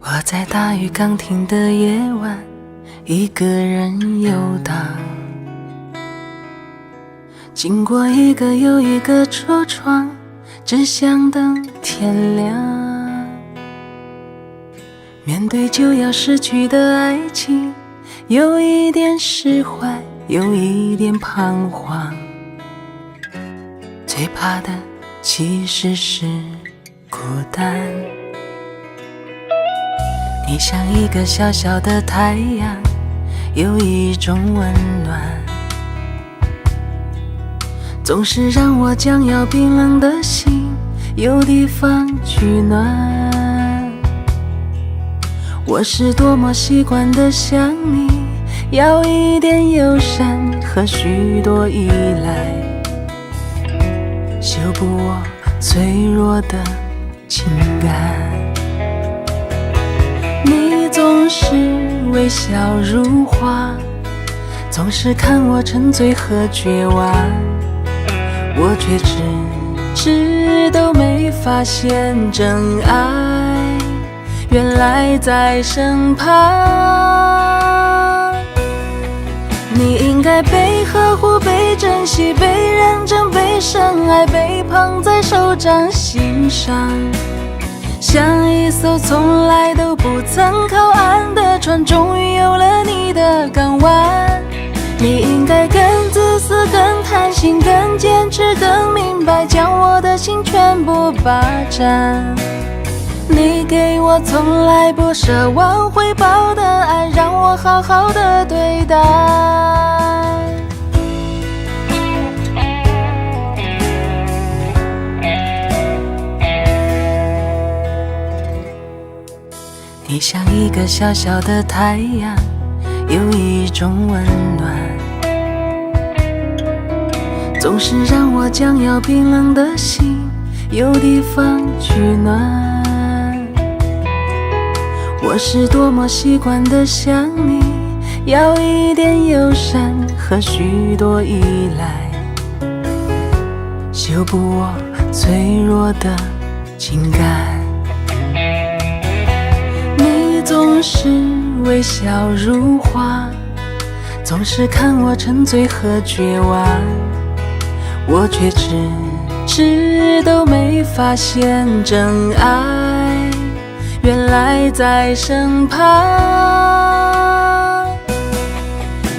我在大雨刚停的夜晚，一个人游荡，经过一个又一个车窗，只想等天亮。面对就要失去的爱情，有一点释怀，有一点彷徨。最怕的其实是孤单。你像一个小小的太阳，有一种温暖，总是让我将要冰冷的心有地方取暖。我是多么习惯地想你，要一点友善和许多依赖，修补我脆弱的情感。你总是微笑如花，总是看我沉醉和绝望，我却迟都没发现真爱原来在身旁。你应该被呵护，被珍惜，被认真，被深爱，被捧在手掌心上，像一艘从来都不曾靠岸的船，终于有了你的港湾。你应该更自私，更贪心，更坚持，更明白，将我的心全部霸占。你给我从来不奢望回报的爱，让我好好的对待。你像一个小小的太阳，有一种温暖，总是让我将要冰冷的心有地方取暖。我是多么习惯地想你，要一点友善和许多依赖，修补我脆弱的情感。你总是微笑如花，总是看我沉醉和绝望，我却迟都没发现真爱原来在身旁。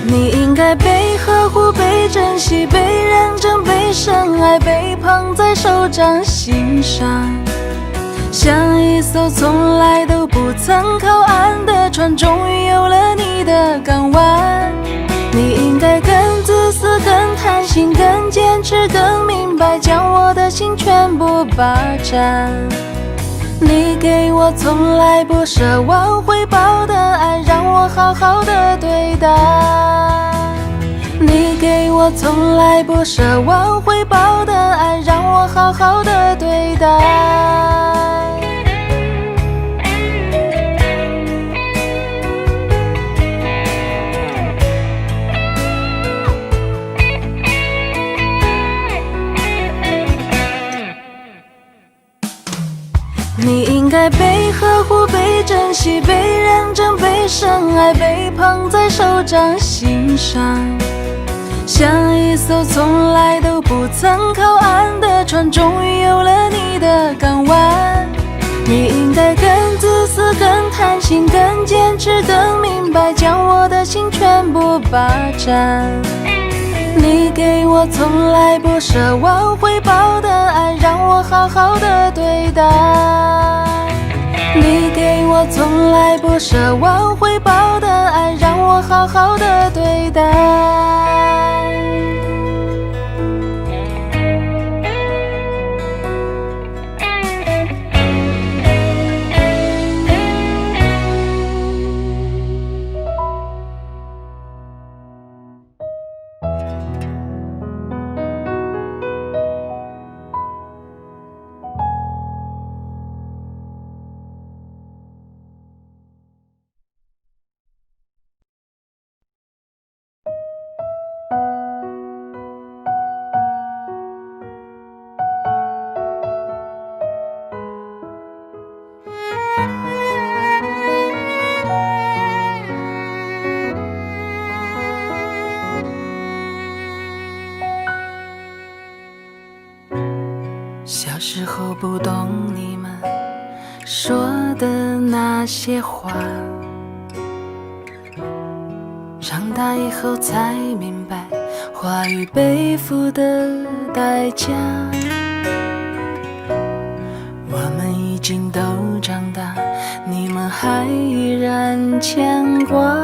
你应该被呵护，被珍惜，被认真，被深爱，被捧在手掌心上，像一艘从来都不曾靠岸的船，终于有了你的港湾。你应该更自私，更贪心，更坚持，更明白，将我的心全部霸占。你给我从来不奢望回报的爱，让我好好的对待。你给我从来不奢望回报的爱，让我好好的对待。你应该被呵护，被珍惜，被认真，被深爱，被捧在手掌心上，像一艘从来都不曾靠岸的船，终于有了你的港湾。你应该更自私，更贪心，更坚持，更明白，将我的心全部霸占。你给我从来不奢望回报的爱，让我好好的对待。你给我从来不奢望回报的爱，让我好好的对待。候不懂你们说的那些话，长大以后才明白话语背负的代价。我们已经都长大，你们还依然牵挂。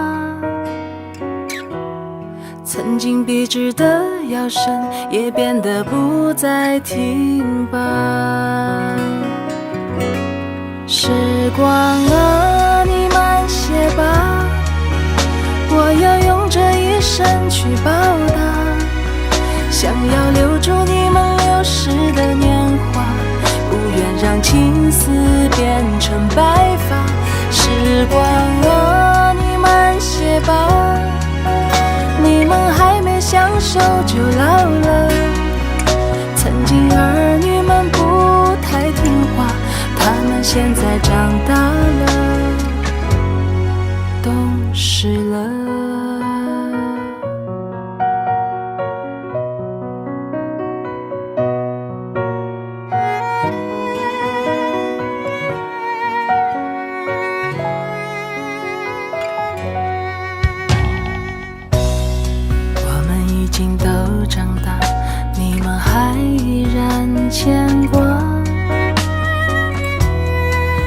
曾经笔直的腰身也变得不再挺拔。时光啊，你慢些吧，我要用这一生去报答。想要留住你们流逝的年华，不愿让青丝变成白发。时光啊，你慢些吧，你们还没享受就老了。曾经儿女们不太听话，他们现在长大了，懂事了。已经都长大，你们还依然牵挂。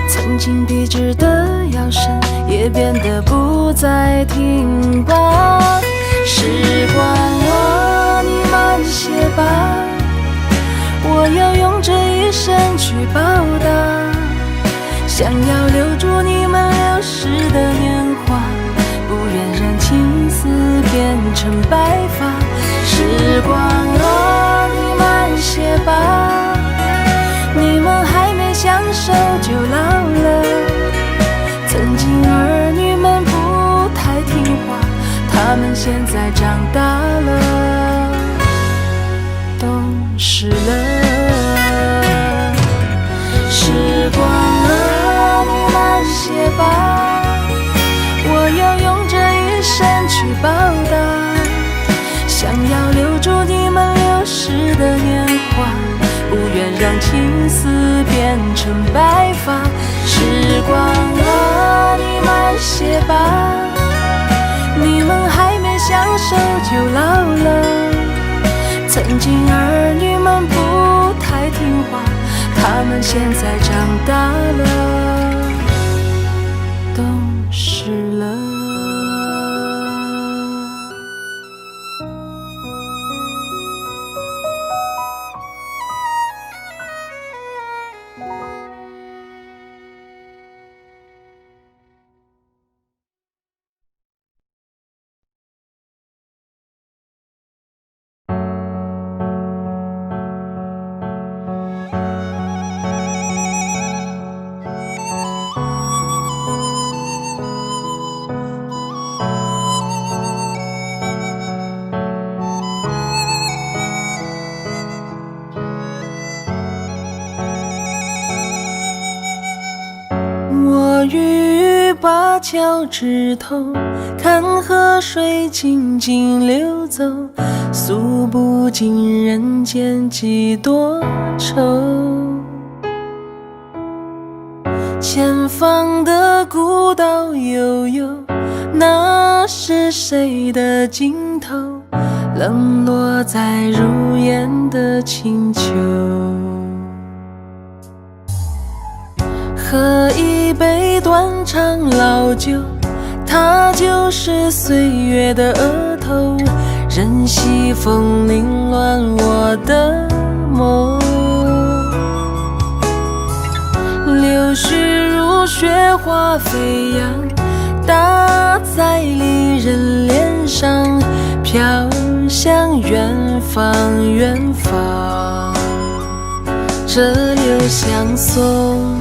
曾经笔直的腰身也变得不再挺拔。时光啊，你慢些吧，我要用这一生去报答。想要留住你们流逝的年华，不愿让青丝变成白发。时光啊，你慢些吧，你们还没享受就老了。曾经儿女们不太听话，他们现在长大了，懂事了。时光啊，你慢些吧，我要用这一生去报答。想要留住你们流逝的年华，不愿让青丝变成白发。时光啊，你慢些吧，你们还没享受就老了。曾经儿女们不太听话，他们现在长大了，懂事了。我与把脚趾头看河水静静流走，诉不尽人间几多愁。前方的古道悠悠，那是谁的尽头？冷落在如烟的清秋。喝一杯断肠老酒，它就是岁月的额头，任西风凌乱我的梦。柳絮如雪花飞扬，打在离人脸上，飘向远方远方。这柳相送，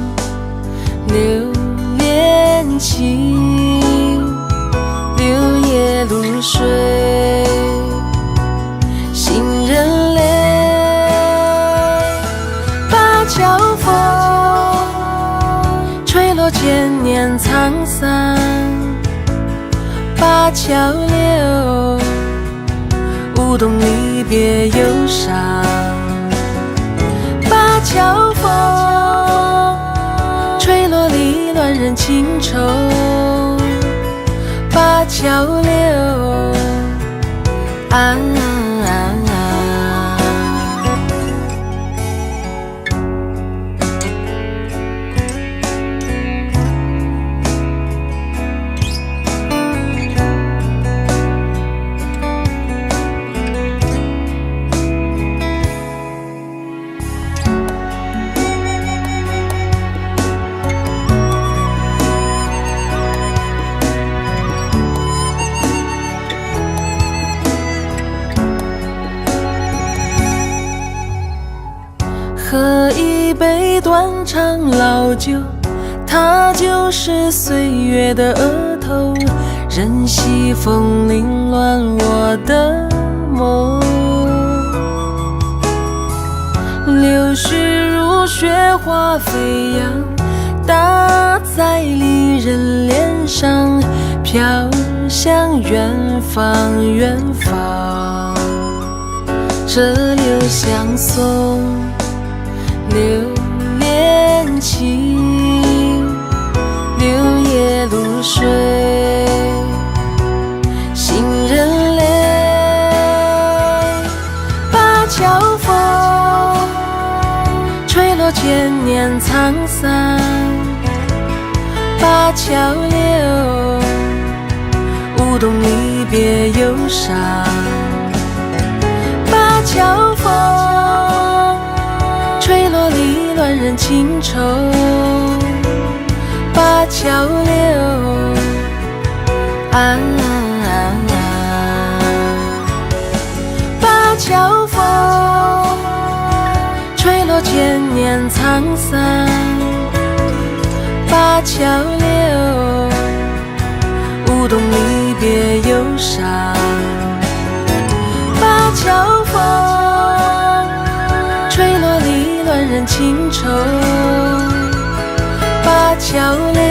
留恋情，留夜露水，行人泪。芭蕉风吹落千年沧桑，芭蕉柳舞动离别忧伤。芭桥风，吹落离乱人情愁。灞桥柳，啊喝一杯断肠老酒，它就是岁月的额头，任西风凌乱我的梦。柳絮如雪花飞扬，打在离人脸上，飘向远方远方。这柳相送，留恋情，柳叶露水，行人泪。灞桥风，吹落千年沧桑。灞桥柳，舞动离别忧伤。灞桥风，吹落离乱人情愁。灞桥柳，灞桥风，吹落千年沧桑。灞桥柳，舞动离别忧伤。灞桥风，吹落离乱人情愁。灞桥柳，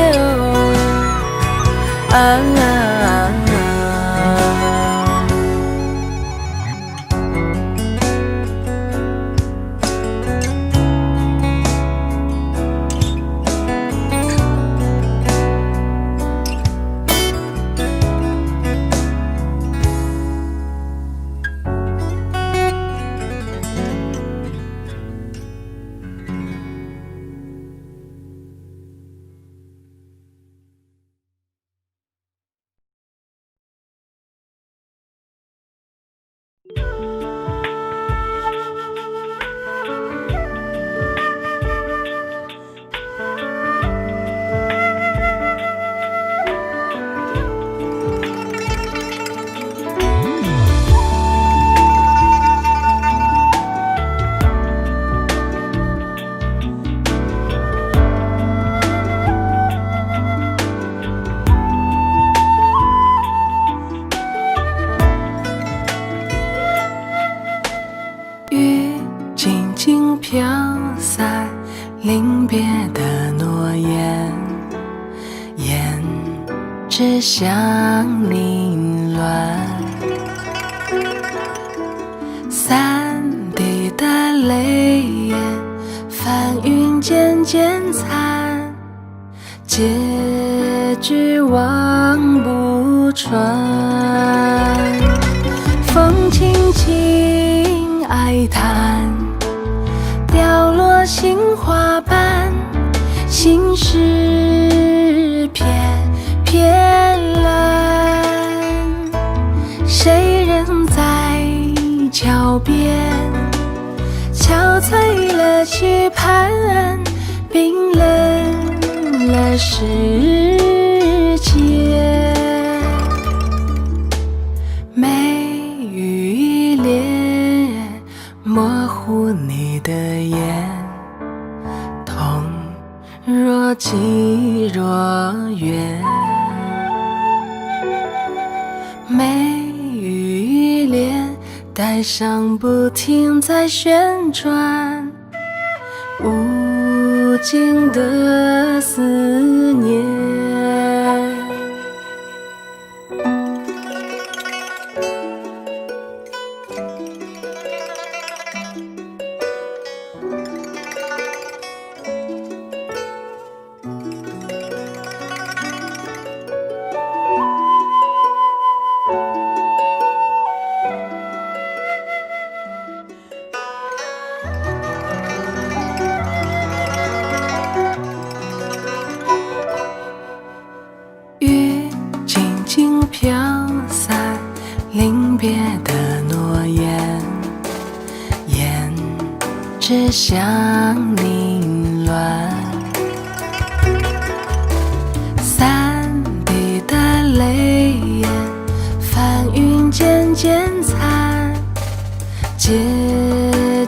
雨静静飘散临别的诺言，胭脂香凌乱，三滴的泪眼，翻云渐渐残，结局望不穿。风轻轻哀叹，掉落杏花瓣，心事片片蓝。谁人在桥边，憔悴了期盼，冰冷了世界。眉与脸模糊你的眼，痛若即若远。眉与脸带上不停在旋转，无尽的思念。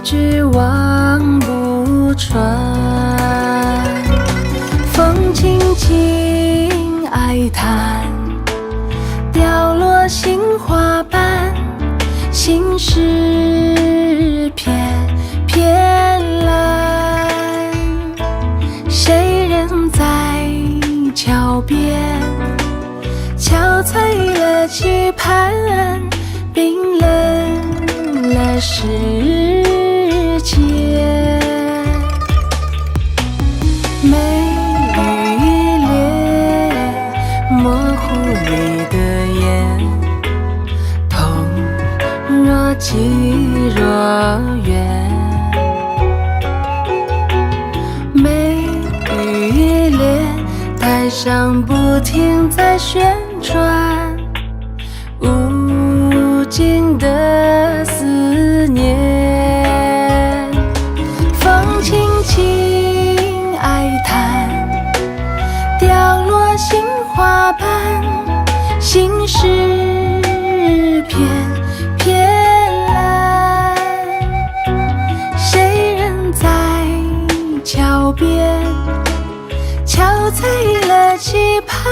句望不穿。风轻轻哀叹，掉落杏花瓣，心事片片蓝。谁人在桥边憔悴了期盼，冰冷了世界。眉宇一列，模糊你的眼，痛若即若远。眉宇一列，台上不停在旋转，无尽的思念。风轻轻哀叹，掉落杏花瓣，心事片片蓝。谁人在桥边憔悴了期盼，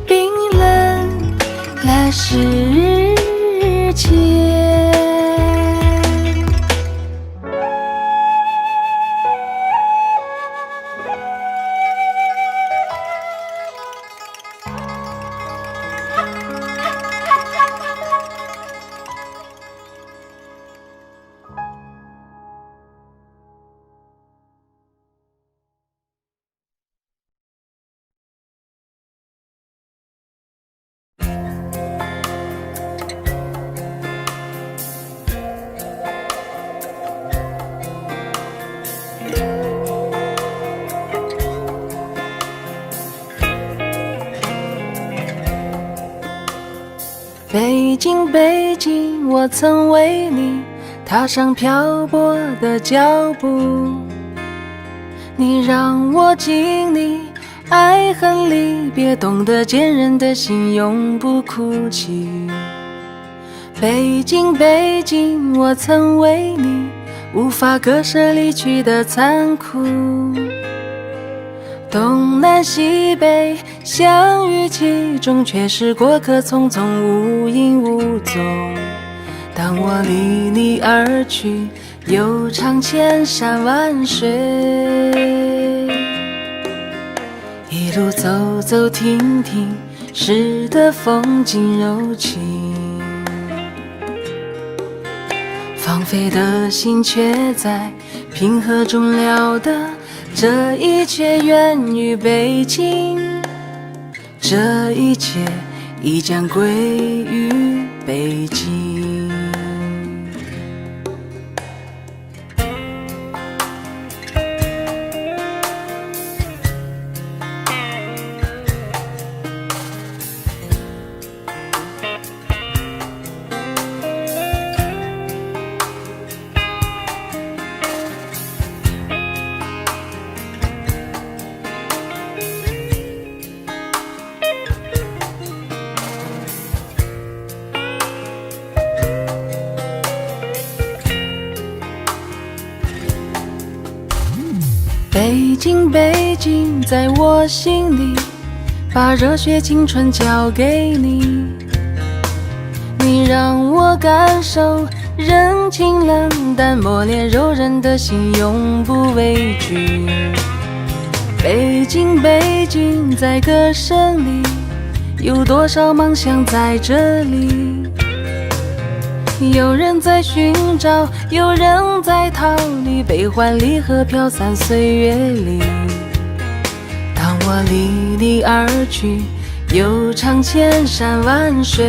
冰冷了世界。北京，北京，我曾为你踏上漂泊的脚步，你让我经历爱恨离别，懂得坚韧的心永不哭泣。北京，北京，我曾为你无法割舍离去的残酷，东南西北相遇其中，却是过客匆匆，无影无踪。当我离你而去，又唱千山万水，一路走走停停，诗的风景柔情。放飞的心却在平和中了得，这一切源于北京，这一切亦将归于北京。北京，北京，在我心里，把热血青春交给你，你让我感受人情冷淡，磨练柔韧的心，永不畏惧。北京，北京，在歌声里，有多少梦想在这里？有人在寻找，有人在逃离，悲欢离合飘散岁月里。当我离你而去，又唱千山万水，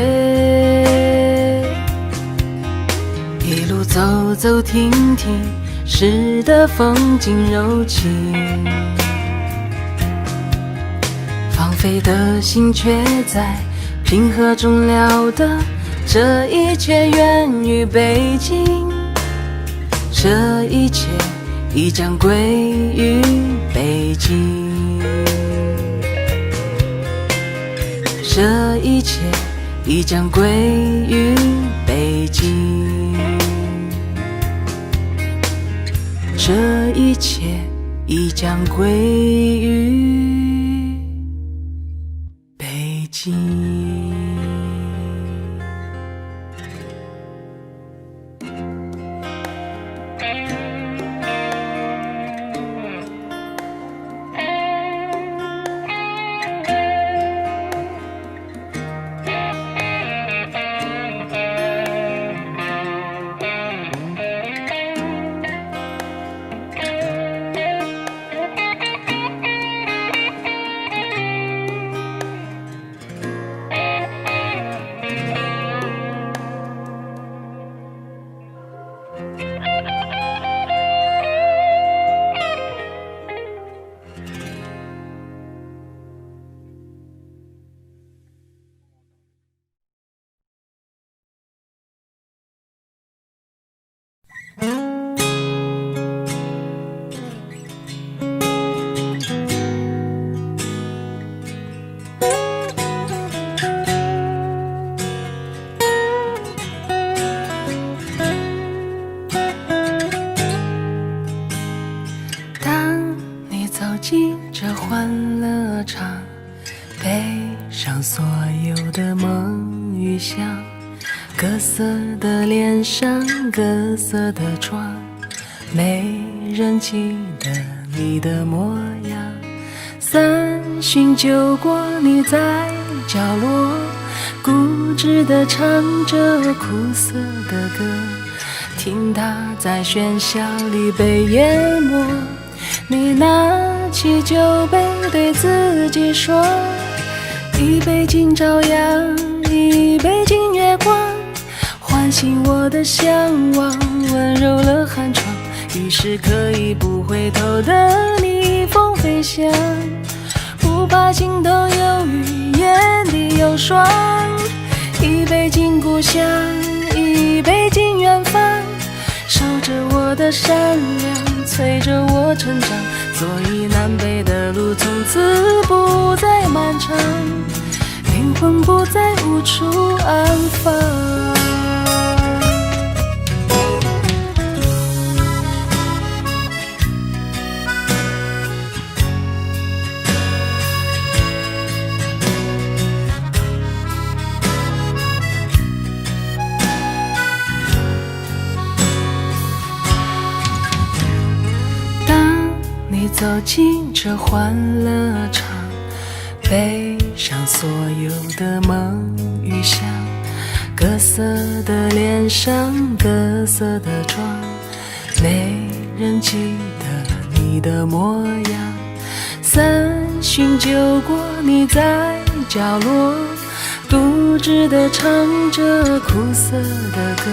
一路走走停停，诗的风景柔情。放飞的心却在平和中了得，这一切源于北京，这一切亦将归于北京，这一切亦将归于北京。切已将归于北京。进这欢乐场，背上所有的梦与想，各色的脸上，各色的妆，没人记得你的模样。三巡酒过，你在角落固执地唱着苦涩的歌，听它在喧嚣里被淹没。你拿起酒杯对自己说，一杯敬朝阳，一杯敬月光，唤醒我的向往，温柔了寒窗。于是可以不回头的逆风飞翔，不怕心头有雨，眼底有霜。一杯敬故乡，一杯敬远方，守着我的善良，催着我成长。所以南北的路从此不再漫长，灵魂不再无处安放。你走进这欢乐场，背上所有的梦与想，各色的脸上，各色的妆，没人记得你的模样。三巡酒过，你在角落固执地唱着苦涩的歌，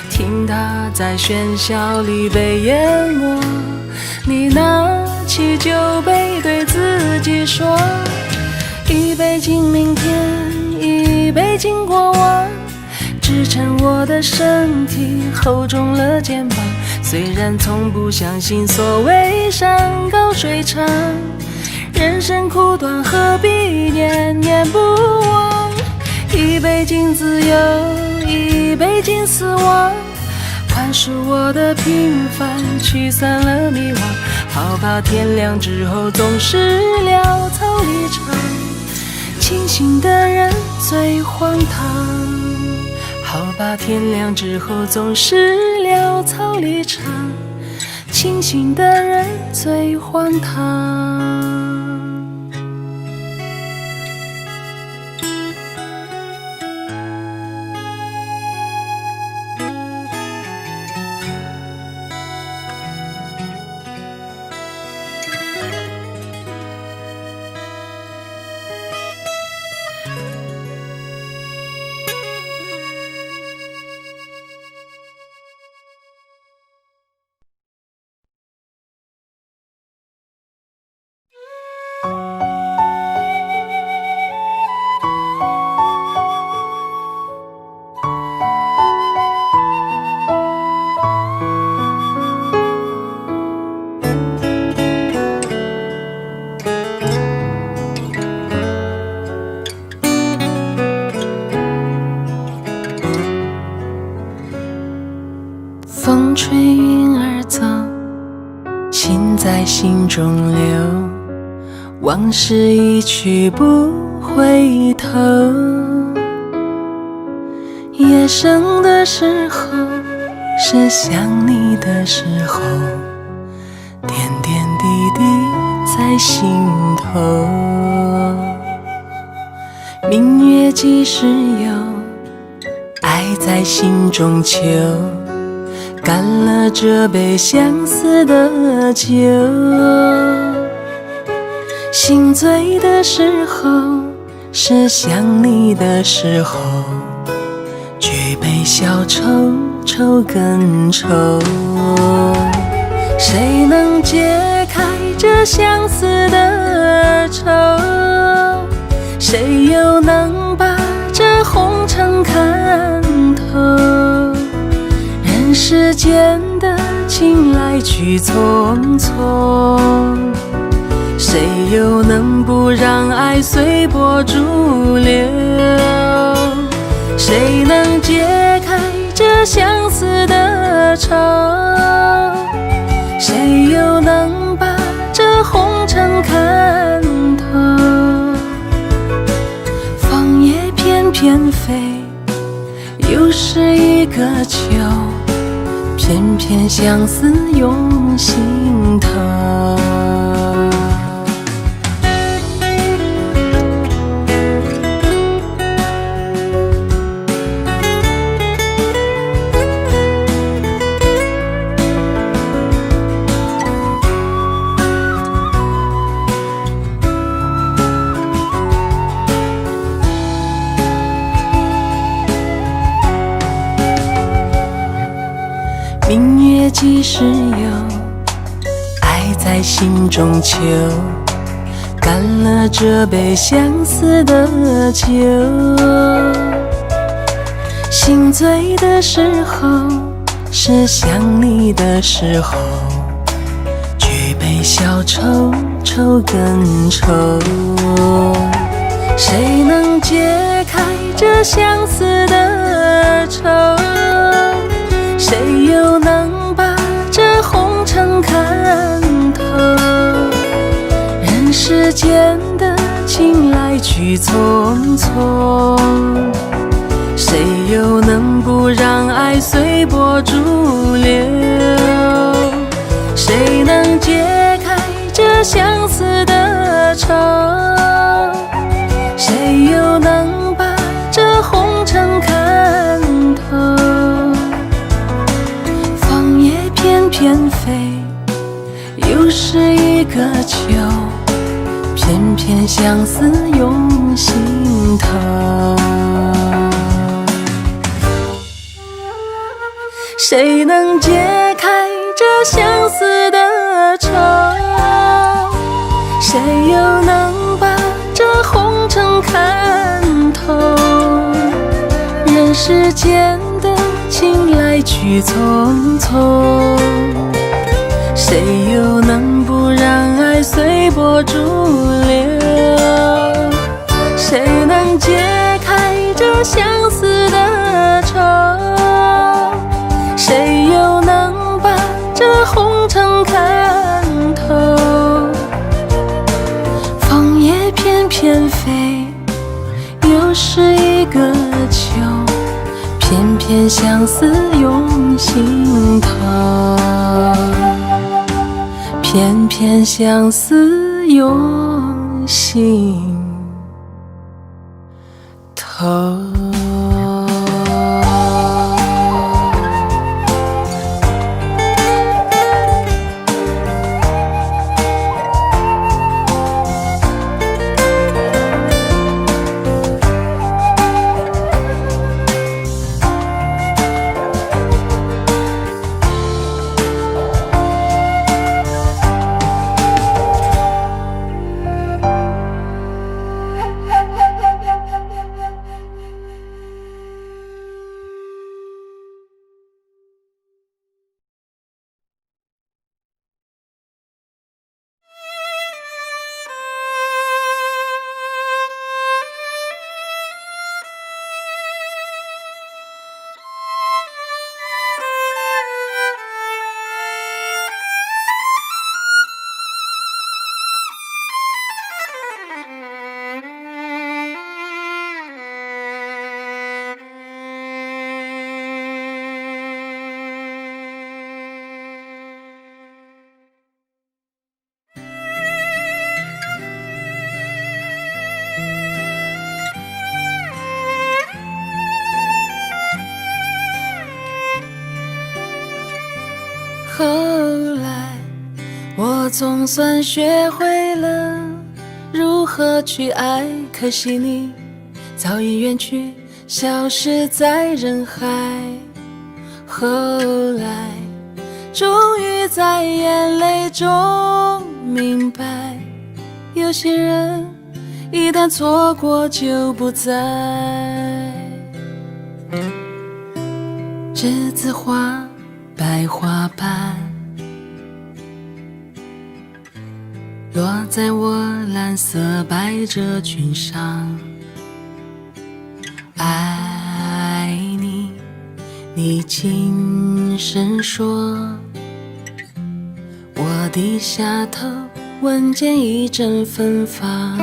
听它在喧嚣里被淹没。你拿起酒杯对自己说，一杯敬明天，一杯敬过往，支撑我的身体，厚重了肩膀。虽然从不相信所谓山高水长，人生苦短，何必念念不忘。一杯敬自由，一杯敬死亡，宽恕我的平凡，驱散了迷惘。好怕天亮之后总是潦草离场，清醒的人最荒唐。好怕天亮之后总是潦草离场，清醒的人最荒唐。心中留，往事一去不回头。夜深的时候，是想你的时候，点点滴滴在心头。明月几时有，爱在心中求，干了这杯相思的酒。心醉的时候，是想你的时候，举杯消愁，愁更愁。谁能解开这相思的愁？谁又能把这红尘看透？人世间的情来去匆匆，谁又能不让爱随波逐流？谁能解开这相思的愁？谁又能把这红尘看透？枫叶翩翩飞，又是一个秋，偏偏相思涌心头。明月几时有，爱在心中求，干了这杯相思的酒。心醉的时候，是想你的时候，举杯消愁，愁更愁。谁能解开这相思的愁？谁又能把这红尘看透？人世间的情来去匆匆，谁又能不让爱随波逐流？谁能解开这相思的愁？谁又能把这红尘看透？翩翩飞，又是一个秋，偏偏相思涌心头。谁能解开这相思的愁？谁又能把这红尘看透？人世间的情来去匆匆，谁又能不让爱随波逐流？谁能解开这相思的愁？谁又能把这红尘看透？枫叶翩翩飞，又是一个秋，偏偏相思涌心头，偏偏相思涌心头。我总算学会了如何去爱，可惜你早已远去，消失在人海。后来终于在眼泪中明白，有些人一旦错过就不再。栀子花，白花瓣，落在我蓝色百褶裙上。爱你，你轻声说，我低下头，闻见一阵芬芳。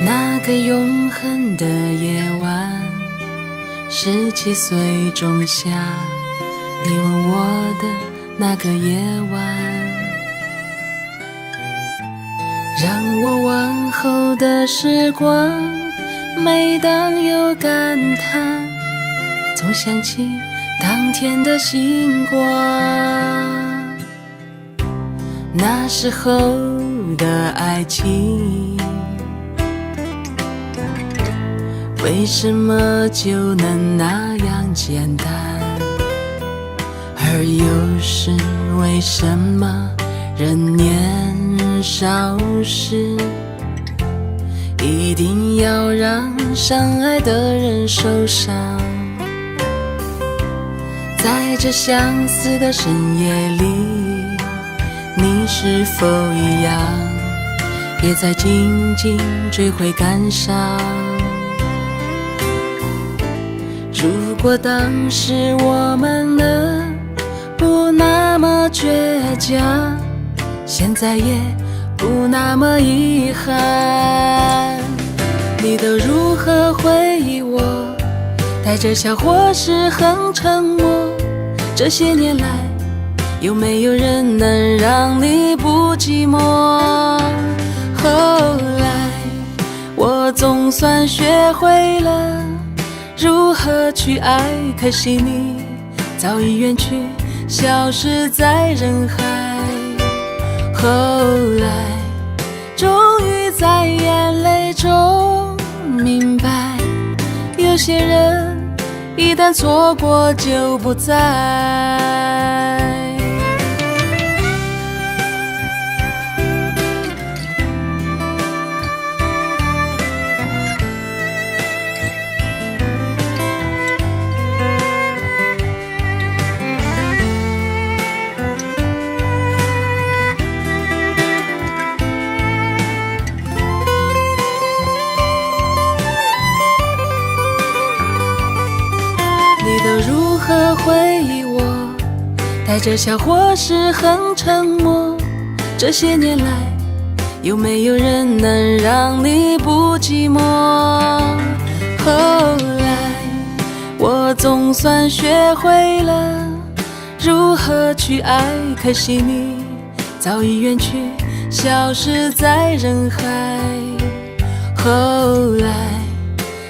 那个永恒的夜晚，17岁仲夏，你吻我的那个夜晚，让我往后的时光，每当有感叹，总想起当天的星光。那时候的爱情，为什么就能那样简单？而又是为什么人年少时，一定要让相爱的人受伤？在这相似的深夜里，你是否一样，也在静静追悔感伤？如果当时我们的不那么倔强，现在也不那么遗憾。你都如何回忆我？带着笑或是很沉默。这些年来，有没有人能让你不寂寞？后来，我总算学会了如何去爱，可惜你早已远去，消失在人海。后来终于在眼泪中明白，有些人一旦错过就不再。你都如何回忆我？带着笑或是很沉默。这些年来，有没有人能让你不寂寞？后来，我总算学会了如何去爱，可惜你早已远去，消失在人海。后来，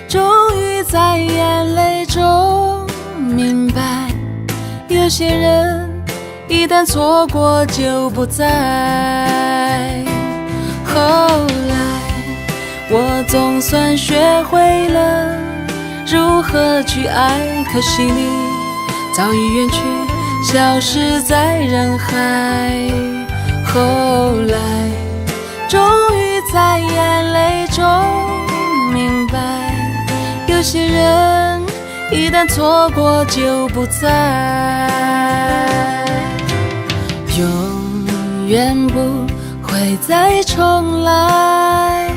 终于在眼泪中明白，有些人一旦错过就不再。后来，我总算学会了如何去爱，可惜你早已远去，消失在人海。后来，终于在眼泪中明白，有些人一旦错过就不再，永远不会再重来。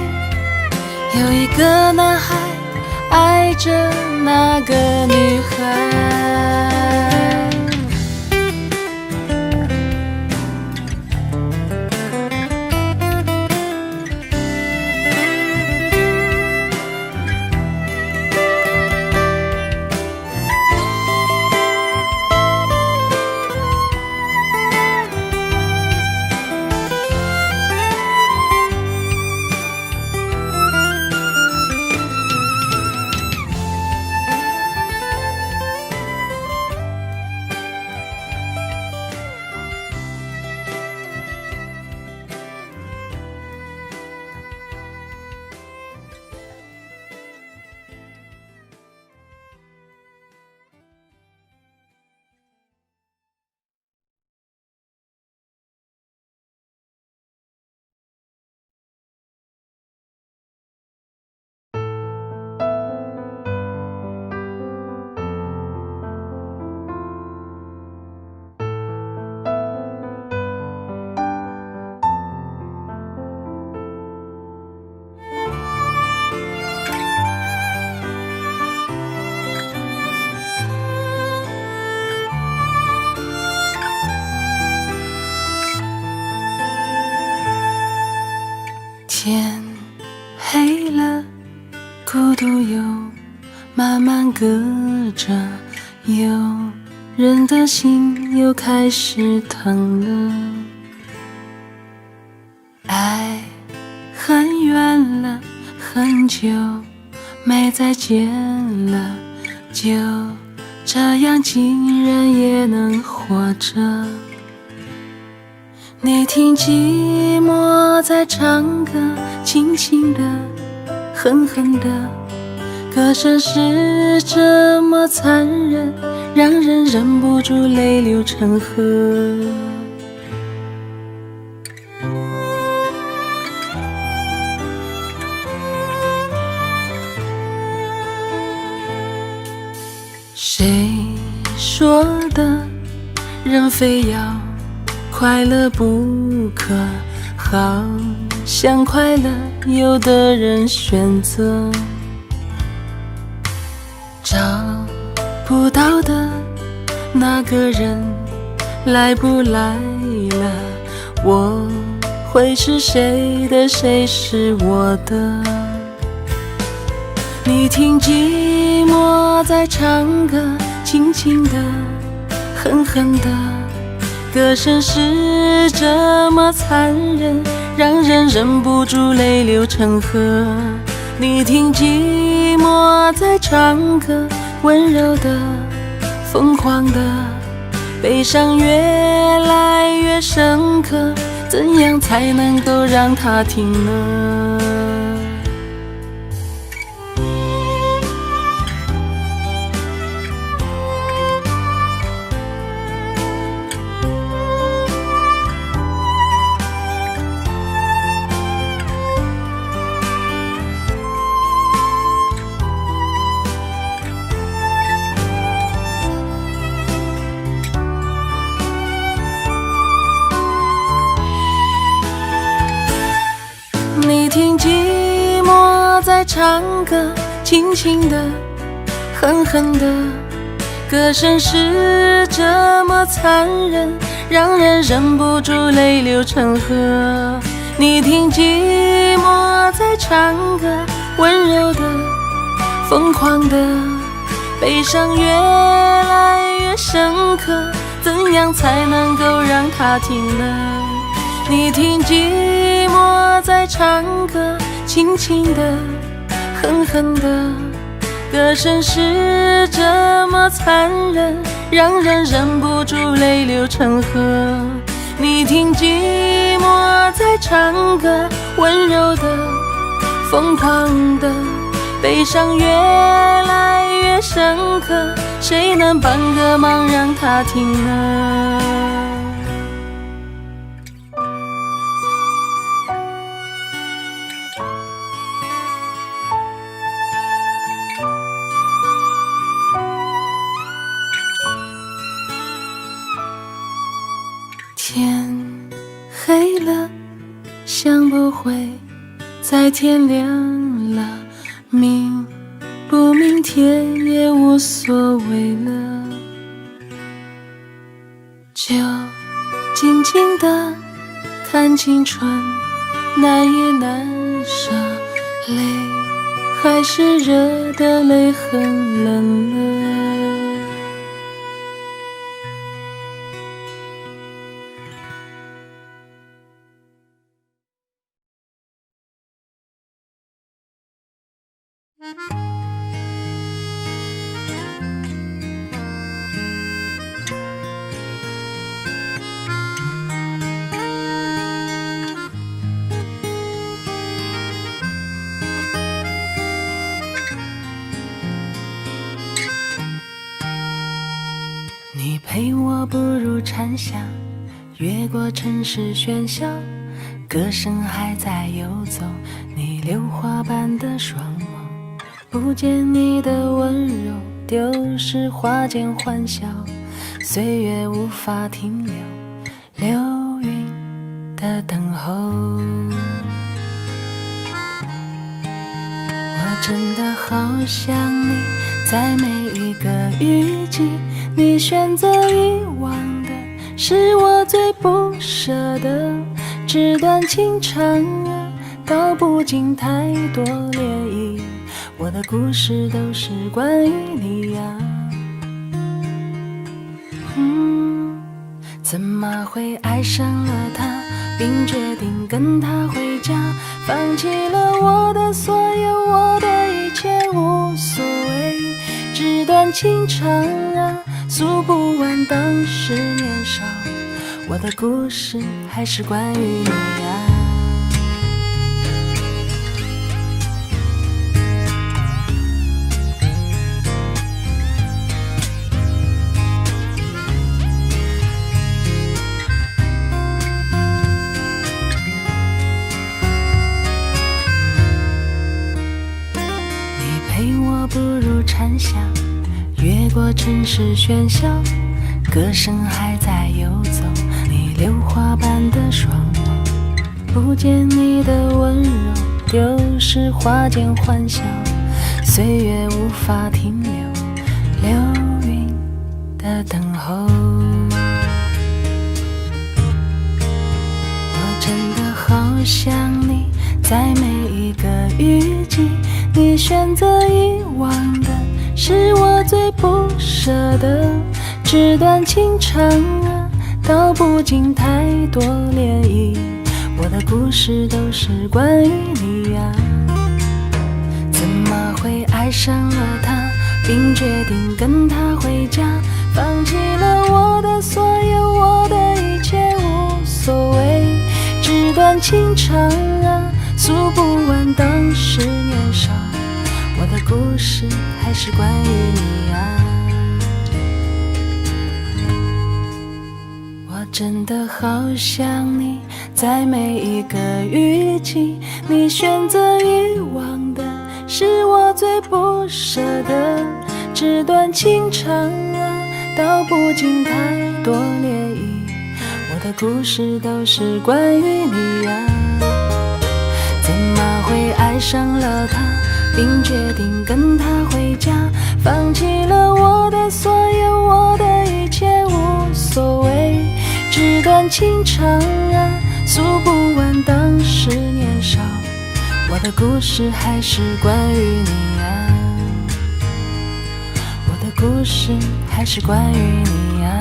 有一个男孩爱着那个女孩。天黑了，孤独又慢慢隔着，有人的心又开始疼了。爱很远了，很久没再见了，就这样竟然也能活着。你听寂寞在唱歌，轻轻的，狠狠的，歌声是这么残忍，让人忍不住泪流成河。谁说的人非要快乐不可，好像快乐有的人选择找不到的那个人来不来了，我会是谁的，谁是我的。你听寂寞在唱歌，轻轻的，狠狠的，歌声是这么残忍，让人忍不住泪流成河。你听寂寞在唱歌，温柔的，疯狂的，悲伤越来越深刻，怎样才能够让它停呢？你听寂寞在唱歌，轻轻的，狠狠的，歌声是这么残忍，让人忍不住泪流成河。你听寂寞在唱歌，温柔的，疯狂的，悲伤越来越深刻，怎样才能够让它停呢？你听寂寞在唱歌，轻轻的，狠狠的，歌声是这么残忍，让人忍不住泪流成河。你听寂寞在唱歌，温柔的，疯狂的，悲伤越来越深刻，谁能帮个忙让它停呢？天黑了，想不会再天亮了，明不明天也无所谓了，就静静地看青春，难也难舍，泪还是热的，泪很冷了。你陪我步入蝉夏，越过城市喧嚣，歌声还在游走，你榴花般的双眸，不见你的温柔，丢失花间欢笑，岁月无法停留，流云的等候。我真的好想你，在每一个雨季，你选择遗忘的是我最不舍的，纸短情长啊，道不尽太多涟漪。我的故事都是关于你呀。怎么会爱上了他，并决定跟他回家，放弃了我的所有，我的一切无所谓。纸短情长啊，诉不完当时年少，我的故事还是关于你啊。陪我步入蝉夏，越过城市喧嚣，歌声还在游走，你榴花般的双眸，不见你的温柔，丢失花间欢笑，岁月无法停留，流云的等候。我真的好想你，在每一个雨季，你选择遗忘的是我最不舍的。纸短情长啊，道不尽太多涟漪，我的故事都是关于你呀。怎么会爱上了他，并决定跟他回家，放弃了我的所有，我的一切无所谓。纸短情长啊，诉不完当时年少，我的故事还是关于你啊。我真的好想你，在每一个雨季，你选择遗忘的是我最不舍的。纸短情长啊，道不尽太多涟漪，我的故事都是关于你啊。怎么会爱上了他，并决定跟他回家，放弃了我的所有，我的一切无所谓。纸短情长啊，诉不完当时年少，我的故事还是关于你啊。我的故事还是关于你啊。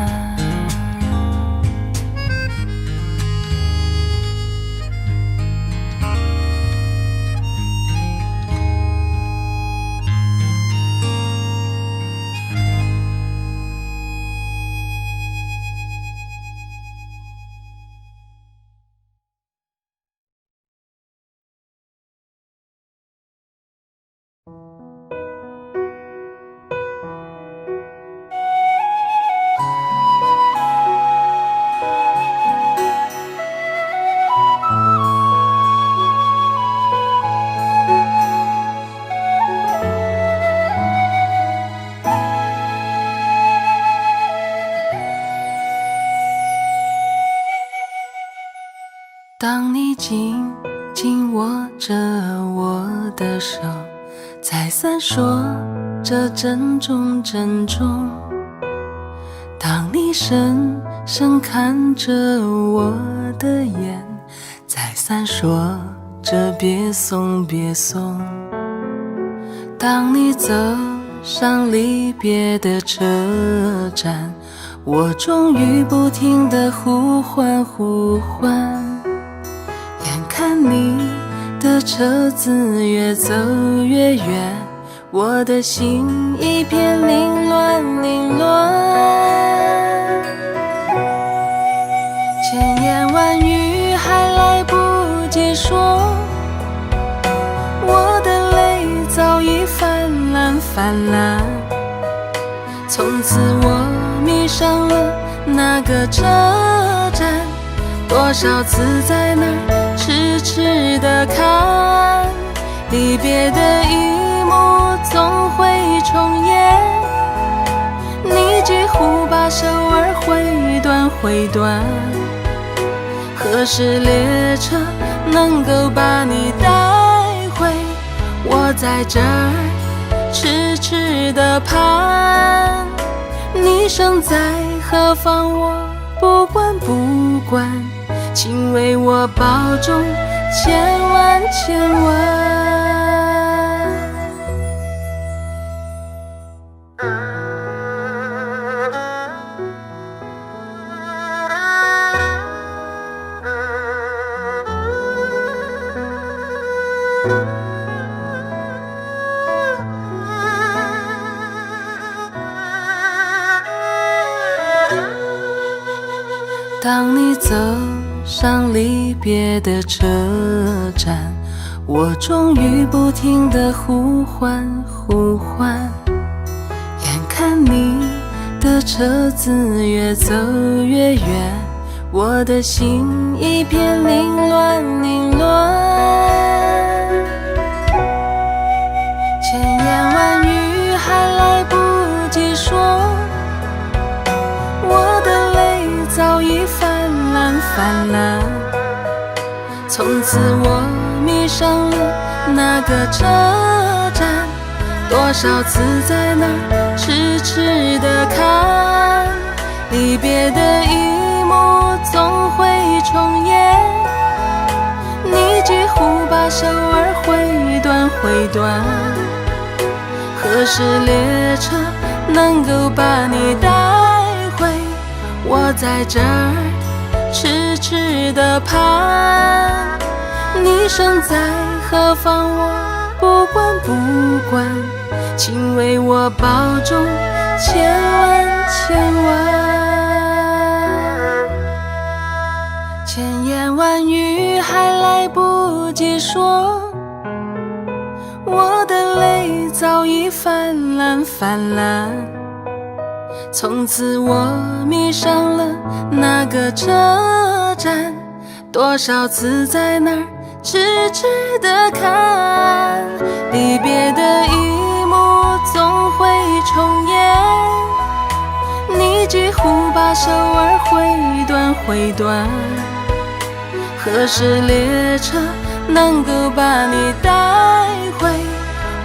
当你紧紧握着我的手，在闪烁着珍重珍重。当你深深看着我的眼，在闪烁着别送别送。当你走上离别的车站，我终于不停地呼唤呼唤。看你的车子越走越远，我的心一片凌乱凌乱。千言万语还来不及说，我的泪早已泛滥泛滥。从此我迷上了那个车站，多少次在那儿痴痴地看，离别的一幕总会重演。你几乎把手儿挥断挥断，何时列车能够把你带回？我在这儿痴痴地盼，你身在何方我不管不管，请为我保重千万千万。当你走上离别的车站，我终于不停地呼唤呼唤，眼看你的车子越走越远，我的心一片凌乱凌乱。千言万语还来不及说，我的泪早已泛滥泛滥。从此我迷上了那个车站，多少次在那儿痴痴地看，离别的一幕总会重演，你几乎把手儿挥断挥断，何时列车能够把你带回？我在这儿痴痴地盼，你身在何方我不管不管，请为我保重千万千万。千言万语还来不及说，我的泪早已泛滥泛滥。从此我迷上了那个车站，多少次在那儿痴痴地看，离别的一幕总会重演，你几乎把手儿挥断挥断，何时列车能够把你带回？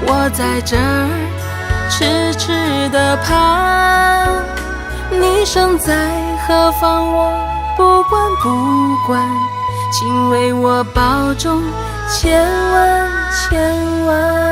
我在这儿痴痴地盼，你身在何方我不管不管，请为我保重千万千万。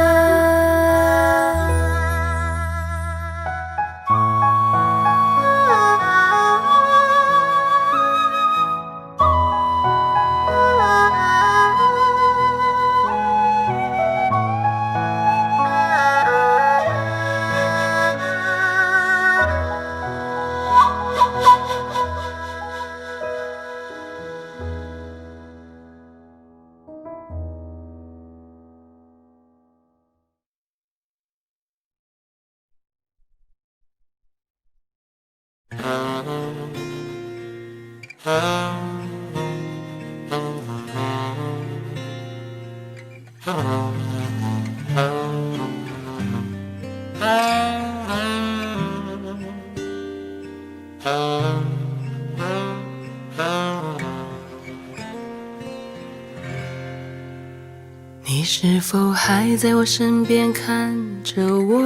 你是否还在我身边看着我？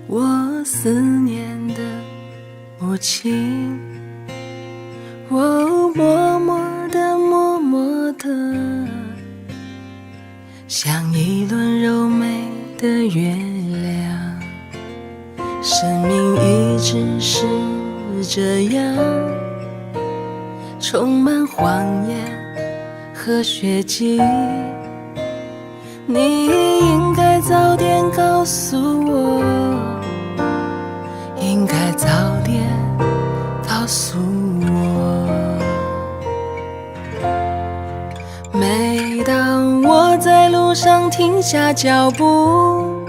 我思念的母亲，我默默地默默地，像一轮柔美的月亮。生命一直是这样，充满谎言和血迹，你应该早点告诉我，应该早点告诉我。每当我在路上停下脚步，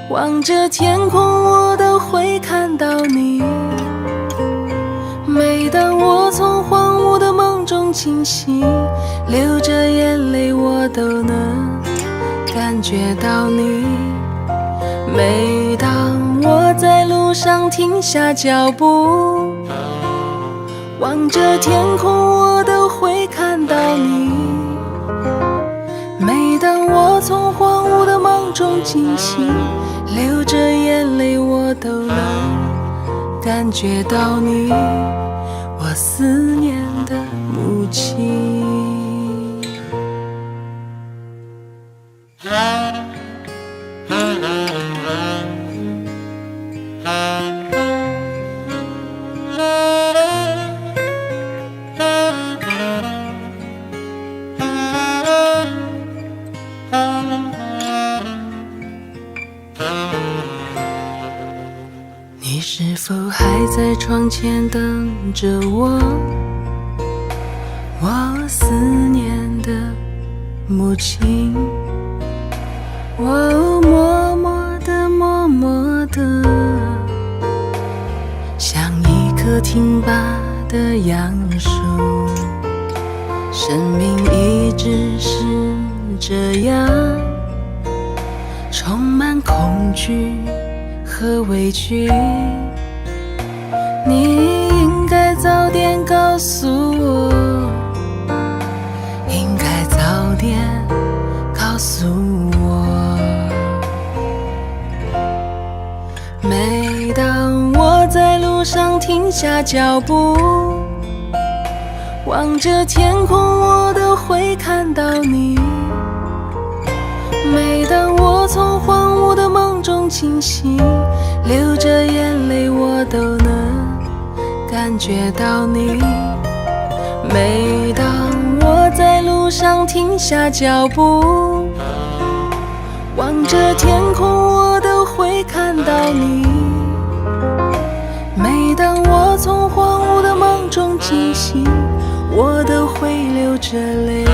望着天空我都会看到你，每当我从荒芜的梦中清醒，流着眼泪我都能感觉到你。每当我在路上停下脚步，望着天空我都会看到你，每当我从荒芜的梦中惊醒，流着眼泪我都能感觉到你，我思念的母亲。窗前等着我，我思念的母亲。我默默地默默地，像一棵挺拔的杨树，生命一直是这样，充满恐惧和委屈。你应该早点告诉我，应该早点告诉我。每当我在路上停下脚步，望着天空，我都会看到你。每当我从荒芜的梦中清醒，流着眼泪，我都能感觉到你。每当我在路上停下脚步，望着天空，我都会看到你。每当我从荒芜的梦中惊醒，我都会流着泪，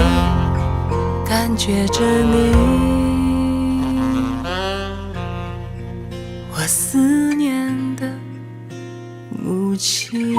感觉着你。我思念的母亲。